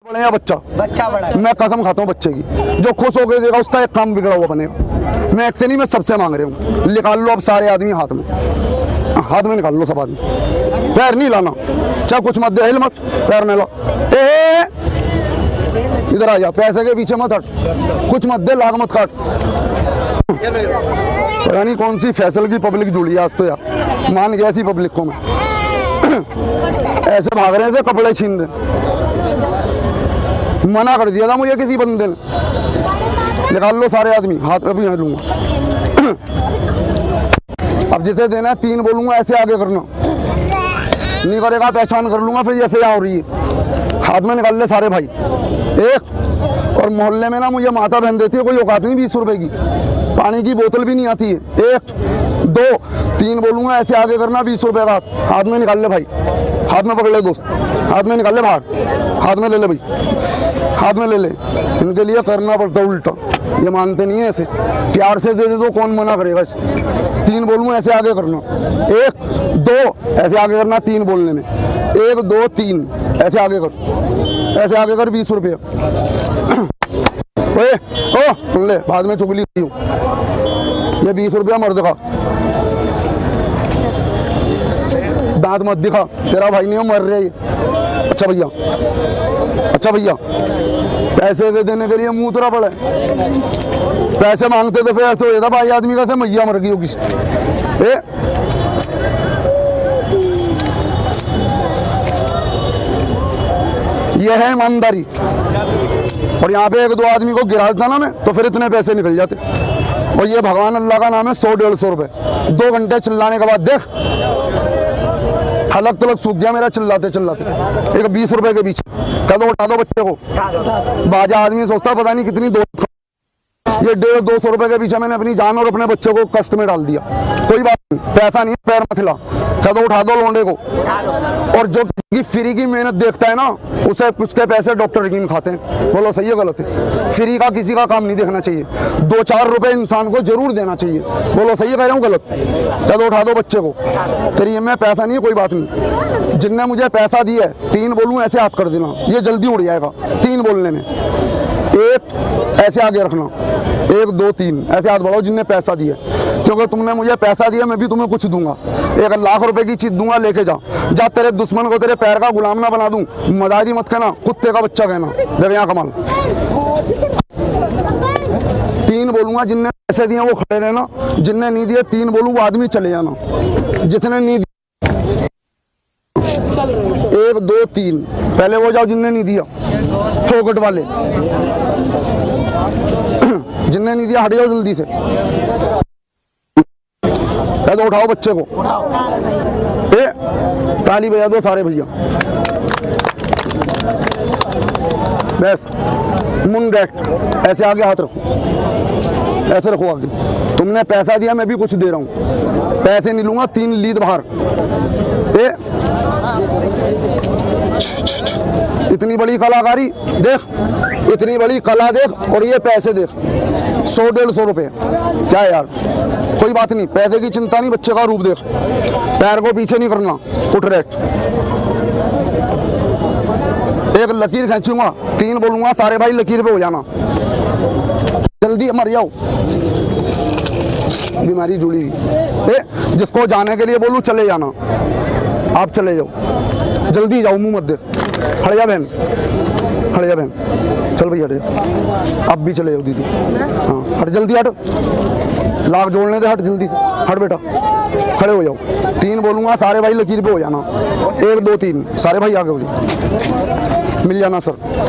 बड़े या बच्चा बड़ा मैं कसम खाता हूँ बच्चे की, जो खुश होकर देगा उसका एक काम बिगड़ा हुआ बनेगा। मैं एक से नहीं, मैं सबसे मांग रही हूँ, निकाल लो अब सारे आदमी हाथ में निकाल लो सब आदमी, पैर नहीं लाना, चाहे कुछ मत दे, हिल मत, पैर में ला, इधर आ जा, पैसे के पीछे मत हट, कुछ मत दे, लाग मत काट। पता नहीं कौन सी फैसल की पब्लिक जुड़ी है आज तो यार, मान गया थी पब्लिक को मैं। ऐसे भाग रहे थे कपड़े छीन रहे, मना कर दिया था मुझे किसी बंदे ने, निकाल लो सारे आदमी हाथ, अभी यहाँ लूंगा। अब जिसे देना है 3 बोलूंगा, ऐसे आगे करना, नहीं करेगा पहचान कर लूंगा, फिर जैसे यहाँ हो रही है, हाथ में निकाल ले सारे भाई। एक और मोहल्ले में ना मुझे माता बहन देती है, कोई औकात नहीं 20 रुपए की, पानी की बोतल भी नहीं आती है। 1 2 3 बोलूंगा, ऐसे आगे करना, 20 रुपए का हाथ में निकाल ले भाई, हाथ में पकड़ ले दोस्त, हाथ में निकाल ले बाहर, हाथ में ले ले भाई, हाथ में ले ले। इनके लिए करना पड़ता उल्टा, ये मानते नहीं है, ऐसे प्यार से दे दे तो कौन मना करेगा। 3 बोलूंगा, ऐसे आगे करना, 1 2 ऐसे आगे करना, 3 बोलने में 1 2 3 ऐसे आगे कर, ऐसे आगे कर, 20 रुपये। ओ सुन ले, बाद में चुगली हूँ, ये 20 रुपया मर्द का, दांत मत दिखा, तेरा भाई नहीं हो, मर रहे। अच्छा भैया, अच्छा भैया, पैसे दे देने के लिए मुंह तेरा पड़ा है, पैसे मांगते तो फिर ऐसे होता भाई आदमी का, से मैया मर गई होगी। ये है ईमानदारी। और यहाँ पे 1 2 आदमी को गिरा देता ना मैं, तो फिर इतने पैसे निकल जाते। और ये भगवान अल्लाह का नाम है, 100-150 रुपए 2 घंटे चिल्लाने के बाद देख हलक तलक सूख गया मेरा, चिल्लाते चिल्लाते। एक 20 रुपए के बीच कदम उठा दो बच्चे को, बाजा आदमी सोचता पता नहीं कितनी दोस्त, ये 150-200 रुपए के पीछे मैंने अपनी जान और अपने बच्चे को कष्ट में डाल दिया। कोई बात नहीं, पैसा नहीं, पैर मत हिला, कदम उठा दो लोंडे को। और जो किसी फ्री की मेहनत देखता है ना, उसे उसके पैसे डॉक्टर हकीम खाते हैं। बोलो सही है गलत है? फ्री का किसी का काम नहीं देखना चाहिए, 2-4 रुपए इंसान को जरूर देना चाहिए। बोलो सही कह रहा हूँ गलत? कदम उठा दो बच्चे को। तेरी में पैसा नहीं है, कोई बात नहीं, जिनने मुझे पैसा दिया है, 3 बोलूँ ऐसे हाथ कर देना, ये जल्दी उड़ जाएगा 3 बोलने में। 1 ऐसे आगे रखना, 1 2 3 ऐसे हाथ बढ़ाओ जिनने पैसा दिया, क्योंकि तुमने मुझे पैसा दिया, मैं भी तुम्हें कुछ दूंगा। 1 लाख रुपए की चीज दूंगा, लेके जा, जा तेरे दुश्मन को तेरे पैर का गुलाम ना बना दूं। मजारी मत कहना, कुत्ते का बच्चा कहना। देख यहाँ कमाल, 3 बोलूंगा, जिनने पैसे दिए वो खड़े रहना, जिनने नहीं दिए 3 बोलूं वो आदमी चले जाना, जिसने नहीं दिया 1 2 3 पहले वो जाओ जिनने नहीं दिया, फोकट वाले जिनने नहीं दिया हट जाओ जल्दी से। तो उठाओ बच्चे को, ताली बजा दो सारे भैया। बस मुन बैठ, ऐसे आगे हाथ रखो, ऐसे रखो आगे। तुमने पैसा दिया, मैं भी कुछ दे रहा हूँ, पैसे नहीं लूंगा। 3 लीद बाहर, इतनी बड़ी कलाकारी देख, इतनी बड़ी कला देख, और ये पैसे देख, 100-150 रुपए। क्या है यार, कोई बात नहीं, पैसे की चिंता नहीं, बच्चे का रूप देख, पैर को पीछे नहीं करना, उठ रेट। 1 लकीर खींचूंगा, 3 बोलूंगा, सारे भाई लकीर पे हो जाना, जल्दी मर जाओ, बीमारी जुड़ी हुई। जिसको जाने के लिए बोलूं चले जाना, आप चले जाओ, जल्दी जाओ, मुंह मत देख। खड़े जा बहन, खड़े जा बहन, चल भैया हट जा, अब भी चले जाओ दीदी, हाँ हट जल्दी, हट, लाख जोड़ने दे, हट जल्दी से, हट बेटा, खड़े हो जाओ। 3 बोलूंगा, सारे भाई लकीर पे हो जाना, 1 2 3 सारे भाई आगे हो जाओ, मिल जाना सर।